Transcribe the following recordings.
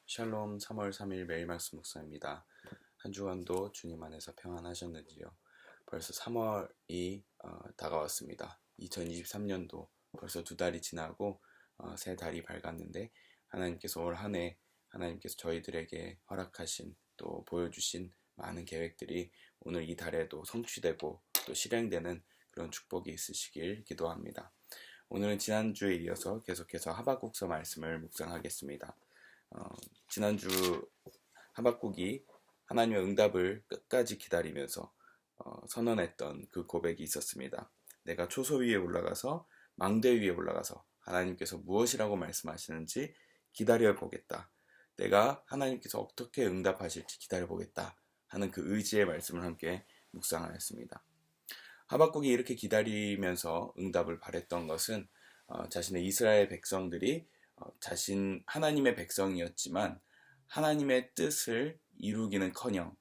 샬롬 3월 3일 매일 말씀 묵상입니다. 한 주간도 주님 안에서 평안하셨는지요? 벌써 3월이 다가왔습니다. 2023년도 벌써 두 달이 지나고 세 달이 밝았는데 하나님께서 올 한 해 하나님께서 저희들에게 허락하신 또 보여주신 많은 계획들이 오늘 이 달에도 성취되고 또 실행되는 그런 축복이 있으시길 기도합니다. 오늘은 지난주에 이어서 계속해서 하박국서 말씀을 묵상하겠습니다. 지난주 하박국이 하나님의 응답을 끝까지 기다리면서 선언했던 그 고백이 있었습니다. 내가 초소 위에 올라가서 망대 위에 올라가서 하나님께서 무엇이라고 말씀하시는지 기다려보겠다. 내가 하나님께서 어떻게 응답하실지 기다려보겠다 하는 그 의지의 말씀을 함께 묵상하였습니다. 하박국이 이렇게 기다리면서 응답을 바랬던 것은 자신의 이스라엘 백성들이 자신 하나님의 백성이었지만 하나님의 뜻을 이루기는커녕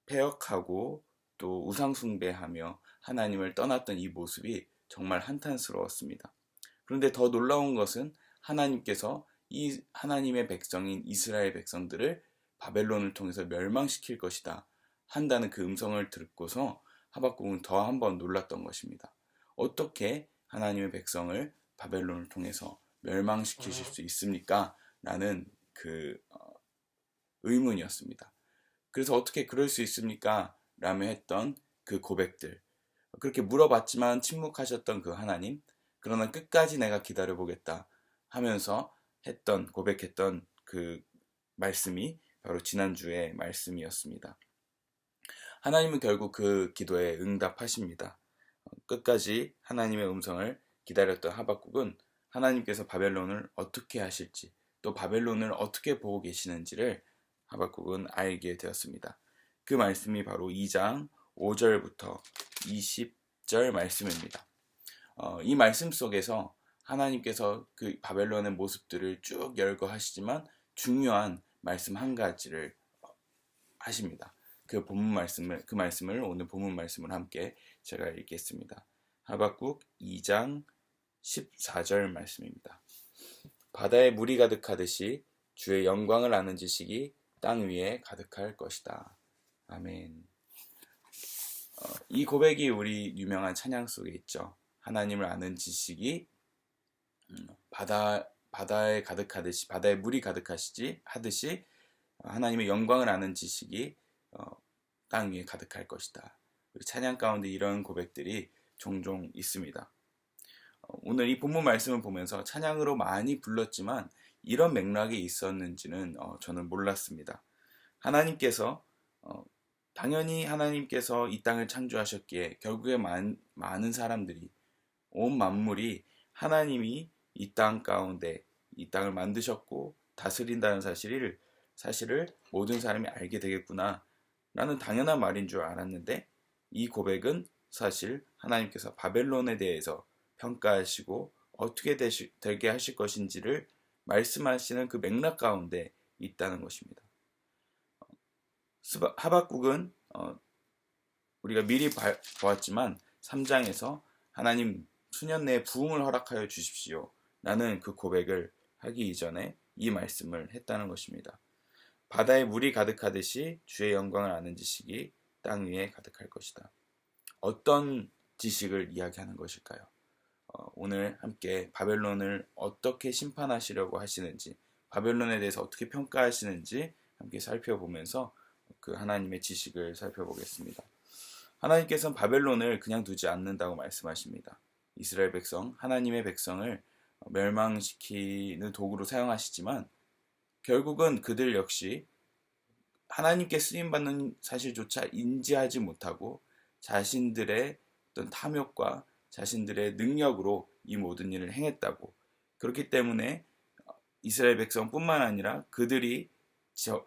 패역하고 또 우상숭배하며 하나님을 떠났던 이 모습이 정말 한탄스러웠습니다. 그런데 더 놀라운 것은 하나님께서 이 하나님의 백성인 이스라엘 백성들을 바벨론을 통해서 멸망시킬 것이다 한다는 그 음성을 듣고서 하박국은 더 한 번 놀랐던 것입니다. 어떻게 하나님의 백성을 바벨론을 통해서 멸망시키실 수 있습니까? 라는 그 의문이었습니다. 그래서 어떻게 그럴 수 있습니까? 라며 했던 그 고백들, 그렇게 물어봤지만 침묵하셨던 그 하나님, 그러나 끝까지 내가 기다려보겠다 하면서 고백했던 그 말씀이 바로 지난주의 말씀이었습니다. 하나님은 결국 그 기도에 응답하십니다. 끝까지 하나님의 음성을 기다렸던 하박국은 하나님께서 바벨론을 어떻게 하실지 또 바벨론을 어떻게 보고 계시는지를 하박국은 알게 되었습니다. 그 말씀이 바로 2장 5절부터 20절 말씀입니다. 이 말씀 속에서 하나님께서 그 바벨론의 모습들을 쭉 열거하시지만 중요한 말씀 한 가지를 하십니다. 그 말씀을 오늘 본문 말씀을 함께 제가 읽겠습니다. 하박국 2장 14절 말씀입니다. 바다에 물이 가득하듯이 주의 영광을 아는 지식이 땅 위에 가득할 것이다. 아멘. 이 고백이 우리 유명한 찬양 속에 있죠. 하나님을 아는 지식이 바다에 가득하듯이 바다에 물이 하듯이 하나님의 영광을 아는 지식이 땅 위에 가득할 것이다. 찬양 가운데 이런 고백들이 종종 있습니다. 오늘 이 본문 말씀을 보면서 찬양으로 많이 불렀지만 이런 맥락이 있었는지는 저는 몰랐습니다. 당연히 하나님께서 이 땅을 창조하셨기에 결국에 많은 사람들이, 온 만물이 하나님이 이 땅 가운데 이 땅을 만드셨고 다스린다는 사실을 모든 사람이 알게 되겠구나 라는 당연한 말인 줄 알았는데, 이 고백은 사실 하나님께서 바벨론에 대해서 평가하시고 어떻게 되게 하실 것인지를 말씀하시는 그 맥락 가운데 있다는 것입니다. 하박국은 우리가 미리 보았지만 3장에서 하나님 수년 내에 부흥을 허락하여 주십시오 라는 그 고백을 하기 이전에 이 말씀을 했다는 것입니다. 바다에 물이 가득하듯이 주의 영광을 아는 지식이 땅 위에 가득할 것이다. 어떤 지식을 이야기하는 것일까요? 오늘 함께 바벨론을 어떻게 심판하시려고 하시는지, 바벨론에 대해서 어떻게 평가하시는지 함께 살펴보면서 그 하나님의 지식을 살펴보겠습니다. 하나님께서는 바벨론을 그냥 두지 않는다고 말씀하십니다. 이스라엘 백성, 하나님의 백성을 멸망시키는 도구로 사용하시지만 결국은 그들 역시 하나님께 쓰임받는 사실조차 인지하지 못하고 자신들의 어떤 탐욕과 자신들의 능력으로 이 모든 일을 행했다고, 그렇기 때문에 이스라엘 백성뿐만 아니라 그들이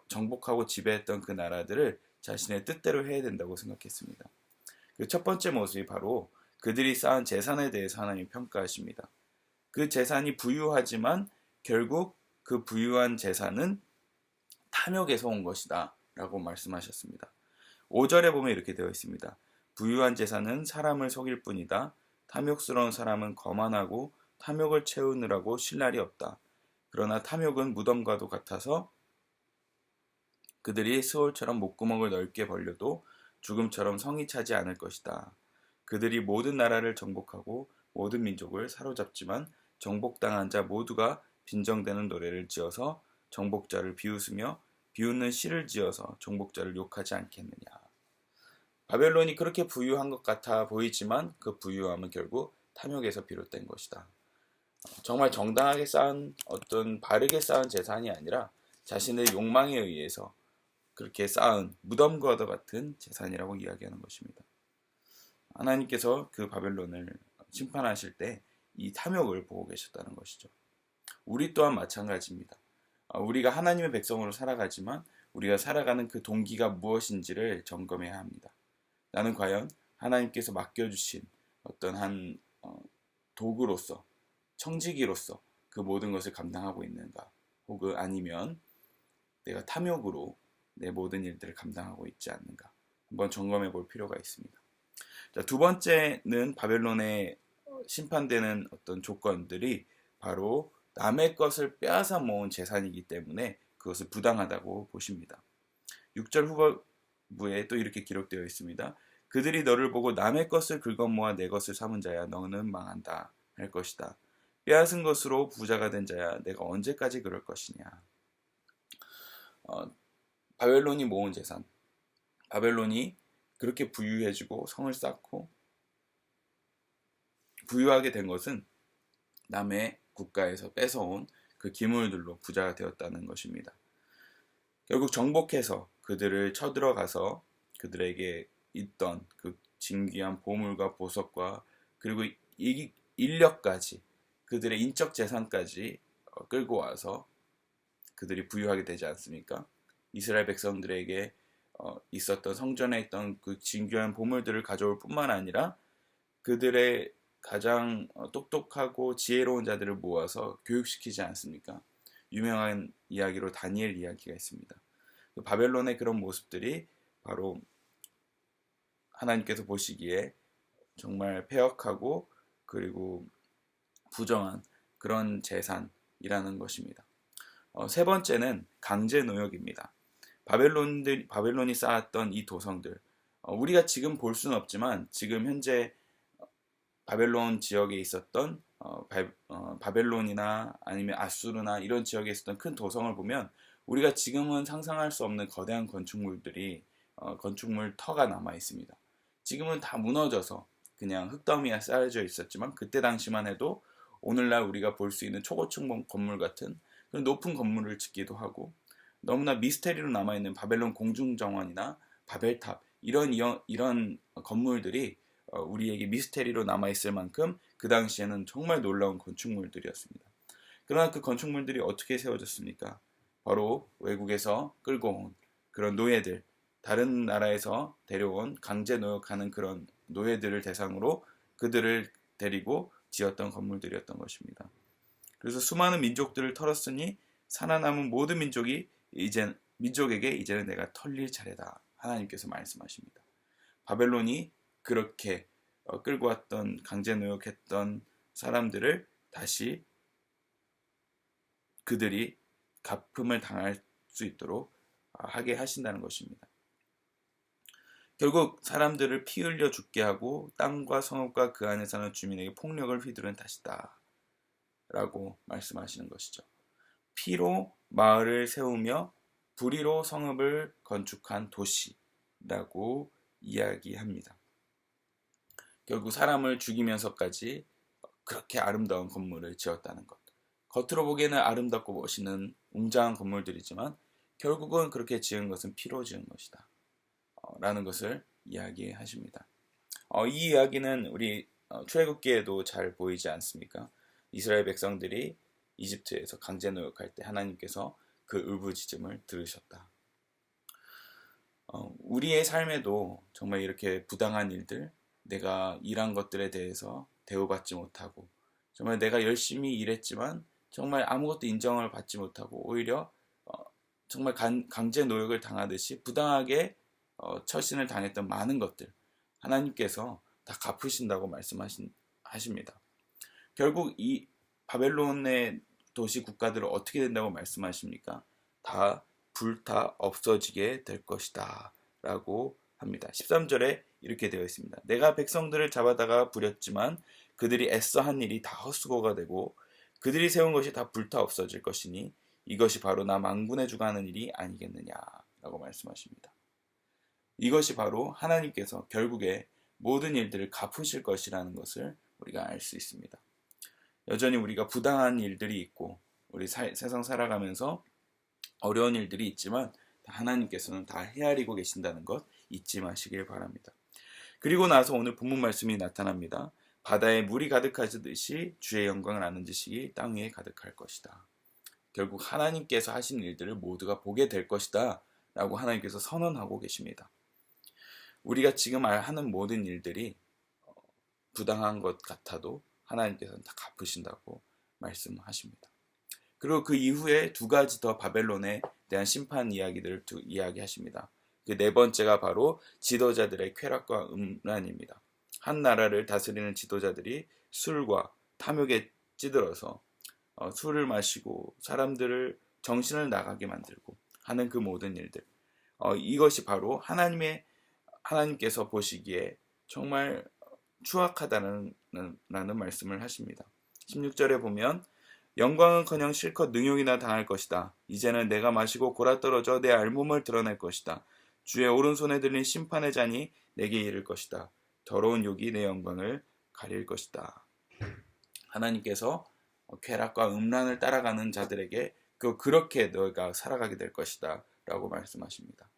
정복하고 지배했던 그 나라들을 자신의 뜻대로 해야 된다고 생각했습니다. 그 첫 번째 모습이 바로 그들이 쌓은 재산에 대해서 하나님 평가하십니다. 그 재산이 부유하지만 결국 그 부유한 재산은 탐욕에서 온 것이다 라고 말씀하셨습니다. 5절에 보면 이렇게 되어 있습니다. 부유한 재산은 사람을 속일 뿐이다. 탐욕스러운 사람은 거만하고 탐욕을 채우느라고 쉴 날이 없다. 그러나 탐욕은 무덤과도 같아서 그들이 스올처럼 목구멍을 넓게 벌려도 죽음처럼 성이 차지 않을 것이다. 그들이 모든 나라를 정복하고 모든 민족을 사로잡지만 정복당한 자 모두가 빈정대는 노래를 지어서 정복자를 비웃으며 비웃는 시를 지어서 정복자를 욕하지 않겠느냐. 바벨론이 그렇게 부유한 것 같아 보이지만 그 부유함은 결국 탐욕에서 비롯된 것이다. 정말 정당하게 쌓은 어떤 바르게 쌓은 재산이 아니라 자신의 욕망에 의해서 그렇게 쌓은 무덤과도 같은 재산이라고 이야기하는 것입니다. 하나님께서 그 바벨론을 심판하실 때 이 탐욕을 보고 계셨다는 것이죠. 우리 또한 마찬가지입니다. 우리가 하나님의 백성으로 살아가지만 우리가 살아가는 그 동기가 무엇인지를 점검해야 합니다. 나는 과연 하나님께서 맡겨주신 어떤 한 도구로서 청지기로서 그 모든 것을 감당하고 있는가, 혹은 아니면 내가 탐욕으로 내 모든 일들을 감당하고 있지 않는가 한번 점검해 볼 필요가 있습니다. 자, 두 번째는 바벨론에 심판되는 어떤 조건들이 바로 남의 것을 빼앗아 모은 재산이기 때문에 그것을 부당하다고 보십니다. 6절 후반부에 또 이렇게 기록되어 있습니다. 그들이 너를 보고 남의 것을 긁어모아 내 것을 삼은 자야 너는 망한다 할 것이다. 빼앗은 것으로 부자가 된 자야 내가 언제까지 그럴 것이냐. 바벨론이 모은 재산, 바벨론이 그렇게 부유해지고 성을 쌓고 부유하게 된 것은 남의 국가에서 뺏어온 그 기물들로 부자가 되었다는 것입니다. 결국 정복해서 그들을 쳐들어가서 그들에게 있던 그 진귀한 보물과 보석과 그리고 인력까지 그들의 인적 재산까지 끌고 와서 그들이 부유하게 되지 않습니까? 이스라엘 백성들에게 있었던 성전에 있던 그 진귀한 보물들을 가져올 뿐만 아니라 그들의 가장 똑똑하고 지혜로운 자들을 모아서 교육시키지 않습니까? 유명한 이야기로 다니엘 이야기가 있습니다. 그 바벨론의 그런 모습들이 바로 하나님께서 보시기에 정말 패역하고 그리고 부정한 그런 재산이라는 것입니다. 세 번째는 강제 노역입니다. 바벨론이 쌓았던 이 도성들, 우리가 지금 볼 수는 없지만 지금 현재 바벨론 지역에 있었던 바벨론이나 아니면 아수르나 이런 지역에 있었던 큰 도성을 보면 우리가 지금은 상상할 수 없는 거대한 건축물들이 건축물 터가 남아 있습니다. 지금은 다 무너져서 그냥 흙더미가 쌓여져 있었지만 그때 당시만 해도 오늘날 우리가 볼 수 있는 초고층 건물 같은 그런 높은 건물을 짓기도 하고 너무나 미스테리로 남아있는 바벨론 공중정원이나 바벨탑 이런 건물들이 우리에게 미스테리로 남아있을 만큼 그 당시에는 정말 놀라운 건축물들이었습니다. 그러나 그 건축물들이 어떻게 세워졌습니까? 바로 외국에서 끌고 온 그런 노예들, 다른 나라에서 데려온 강제 노역하는 그런 노예들을 대상으로 그들을 데리고 지었던 건물들이었던 것입니다. 그래서 수많은 민족들을 털었으니 살아남은 모든 민족에게 이제는 내가 털릴 차례다. 하나님께서 말씀하십니다. 바벨론이 그렇게 끌고 왔던 강제 노역했던 사람들을 다시 그들이 갚음을 당할 수 있도록 하게 하신다는 것입니다. 결국 사람들을 피 흘려 죽게 하고 땅과 성읍과 그 안에 사는 주민에게 폭력을 휘두른 탓이다 라고 말씀하시는 것이죠. 피로 마을을 세우며 불의로 성읍을 건축한 도시라고 이야기합니다. 결국 사람을 죽이면서까지 그렇게 아름다운 건물을 지었다는 것. 겉으로 보기에는 아름답고 멋있는 웅장한 건물들이지만 결국은 그렇게 지은 것은 피로 지은 것이다 라는 것을 이야기하십니다. 이 이야기는 우리 출애굽기에도 잘 보이지 않습니까? 이스라엘 백성들이 이집트에서 강제 노역할 때 하나님께서 그 울부짖음을 들으셨다. 우리의 삶에도 정말 이렇게 부당한 일들, 내가 일한 것들에 대해서 대우받지 못하고 정말 내가 열심히 일했지만 정말 아무것도 인정을 받지 못하고 오히려 정말 강제 노역을 당하듯이 부당하게 처신을 당했던 많은 것들 하나님께서 다 갚으신다고 말씀하십니다. 결국 이 바벨론의 도시 국가들은 어떻게 된다고 말씀하십니까? 다 불타 없어지게 될 것이다 라고 합니다. 13절에 이렇게 되어 있습니다. 내가 백성들을 잡아다가 부렸지만 그들이 애써 한 일이 다 헛수고가 되고 그들이 세운 것이 다 불타 없어질 것이니 이것이 바로 나 만군의 주가 하는 일이 아니겠느냐라고 말씀하십니다. 이것이 바로 하나님께서 결국에 모든 일들을 갚으실 것이라는 것을 우리가 알 수 있습니다. 여전히 우리가 부당한 일들이 있고 우리 세상 살아가면서 어려운 일들이 있지만 하나님께서는 다 헤아리고 계신다는 것 잊지 마시길 바랍니다. 그리고 나서 오늘 본문 말씀이 나타납니다. 바다에 물이 가득하듯이 주의 영광을 아는 지식이 땅 위에 가득할 것이다. 결국 하나님께서 하신 일들을 모두가 보게 될 것이다 라고 하나님께서 선언하고 계십니다. 우리가 지금 하는 모든 일들이 부당한 것 같아도 하나님께서는 다 갚으신다고 말씀하십니다. 그리고 그 이후에 두 가지 더 바벨론에 대한 심판 이야기들을 이야기하십니다. 그 네 번째가 바로 지도자들의 쾌락과 음란입니다. 한 나라를 다스리는 지도자들이 술과 탐욕에 찌들어서 술을 마시고 사람들을 정신을 나가게 만들고 하는 그 모든 일들, 이것이 바로 하나님께서 보시기에 정말 추악하다는 말씀을 하십니다. 16절에 보면 영광은커녕 실컷 능욕이나 당할 것이다. 이제는 내가 마시고 골아떨어져 내 알몸을 드러낼 것이다. 주의 오른손에 들린 심판의 잔이 내게 이를 것이다. 더러운 욕이 내 영광을 가릴 것이다. 하나님께서 쾌락과 음란을 따라가는 자들에게 그렇게 너희가 살아가게 될 것이다 라고 말씀하십니다.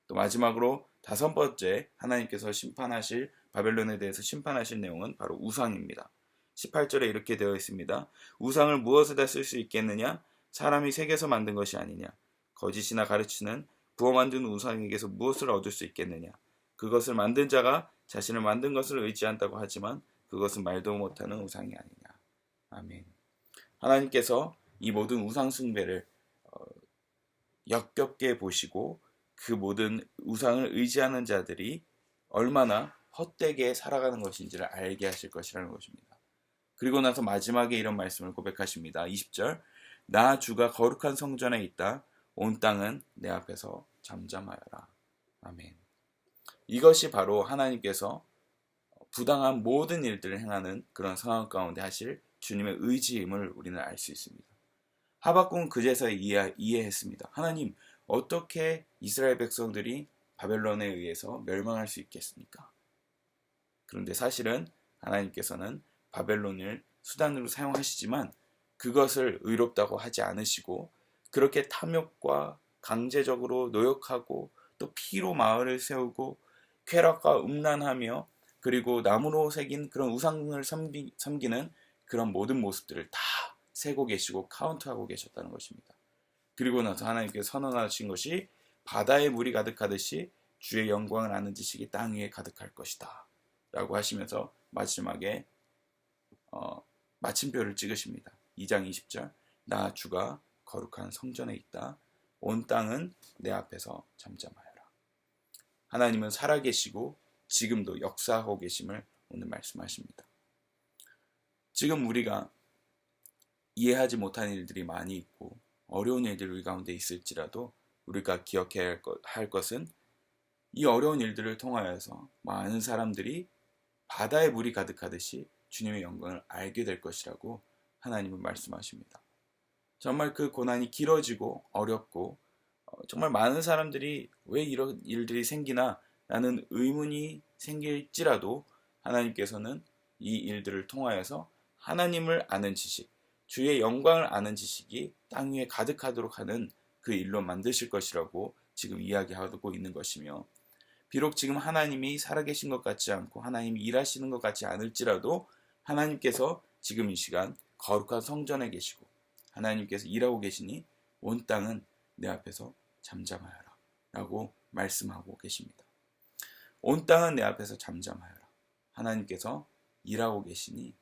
또 마지막으로 다섯 번째 하나님께서 심판하실 바벨론에 대해서 심판하실 내용은 바로 우상입니다. 18절에 이렇게 되어 있습니다. 우상을 무엇에다 쓸 수 있겠느냐? 사람이 새겨서 만든 것이 아니냐? 거짓이나 가르치는 부어 만든 우상에게서 무엇을 얻을 수 있겠느냐? 그것을 만든 자가 자신을 만든 것을 의지한다고 하지만 그것은 말도 못하는 우상이 아니냐. 아멘. 하나님께서 이 모든 우상 숭배를 역겹게 보시고 그 모든 우상을 의지하는 자들이 얼마나 헛되게 살아가는 것인지를 알게 하실 것이라는 것입니다. 그리고 나서 마지막에 이런 말씀을 고백하십니다. 20절 나 주가 거룩한 성전에 있다. 온 땅은 내 앞에서 잠잠하여라. 아멘. 이것이 바로 하나님께서 부당한 모든 일들을 행하는 그런 상황 가운데 하실 주님의 의지임을 우리는 알 수 있습니다. 하박국은 그제서야 이해했습니다. 하나님, 어떻게 이스라엘 백성들이 바벨론에 의해서 멸망할 수 있겠습니까? 그런데 사실은 하나님께서는 바벨론을 수단으로 사용하시지만 그것을 의롭다고 하지 않으시고 그렇게 탐욕과 강제적으로 노역하고 또 피로 마을을 세우고 쾌락과 음란하며 그리고 나무로 새긴 그런 우상을 섬기는 그런 모든 모습들을 다 세고 계시고 카운트하고 계셨다는 것입니다. 그리고 나서 하나님께서 선언하신 것이 바다에 물이 가득하듯이 주의 영광을 아는 지식이 땅 위에 가득할 것이다 라고 하시면서 마지막에 마침표를 찍으십니다. 2장 20절 나 주가 거룩한 성전에 있다. 온 땅은 내 앞에서 잠잠하여라. 하나님은 살아계시고 지금도 역사하고 계심을 오늘 말씀하십니다. 지금 우리가 이해하지 못한 일들이 많이 있고 어려운 일들이 우리 가운데 있을지라도 우리가 기억해야 할 것은 이 어려운 일들을 통하여서 많은 사람들이 바다에 물이 가득하듯이 주님의 영광을 알게 될 것이라고 하나님은 말씀하십니다. 정말 그 고난이 길어지고 어렵고 정말 많은 사람들이 왜 이런 일들이 생기나 라는 의문이 생길지라도 하나님께서는 이 일들을 통하여서 하나님을 아는 지식, 주의 영광을 아는 지식이 땅 위에 가득하도록 하는 그 일로 만드실 것이라고 지금 이야기하고 있는 것이며 비록 지금 하나님이 살아계신 것 같지 않고 하나님이 일하시는 것 같지 않을지라도 하나님께서 지금 이 시간 거룩한 성전에 계시고 하나님께서 일하고 계시니 온 땅은 내 앞에서 잠잠하여라 라고 말씀하고 계십니다. 온 땅은 내 앞에서 잠잠하여라. 하나님께서 일하고 계시니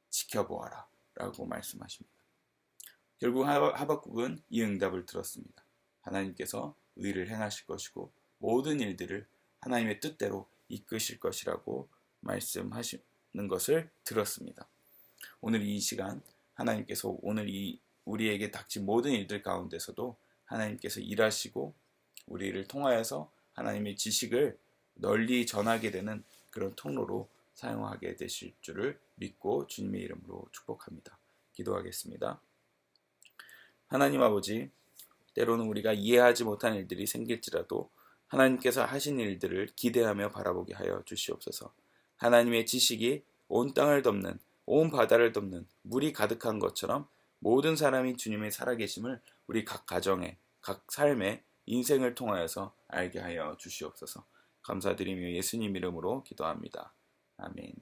지켜보아라 라고 말씀하십니다. 결국 하박국은 이 응답을 들었습니다. 하나님께서 의를 행하실 것이고 모든 일들을 하나님의 뜻대로 이끄실 것이라고 말씀하시는 것을 들었습니다. 오늘 이 시간 하나님께서 오늘 이 우리에게 닥친 모든 일들 가운데서도 하나님께서 일하시고 우리를 통하여서 하나님의 지식을 널리 전하게 되는 그런 통로로 사용하게 되실 줄을 믿고 주님의 이름으로 축복합니다. 기도하겠습니다. 하나님 아버지, 때로는 우리가 이해하지 못한 일들이 생길지라도 하나님께서 하신 일들을 기대하며 바라보게 하여 주시옵소서. 하나님의 지식이 온 땅을 덮는, 온 바다를 덮는 물이 가득한 것처럼 모든 사람이 주님의 살아계심을 우리 각 가정에, 각 삶에, 인생을 통하여서 알게 하여 주시옵소서. 감사드리며 예수님 이름으로 기도합니다. 아멘.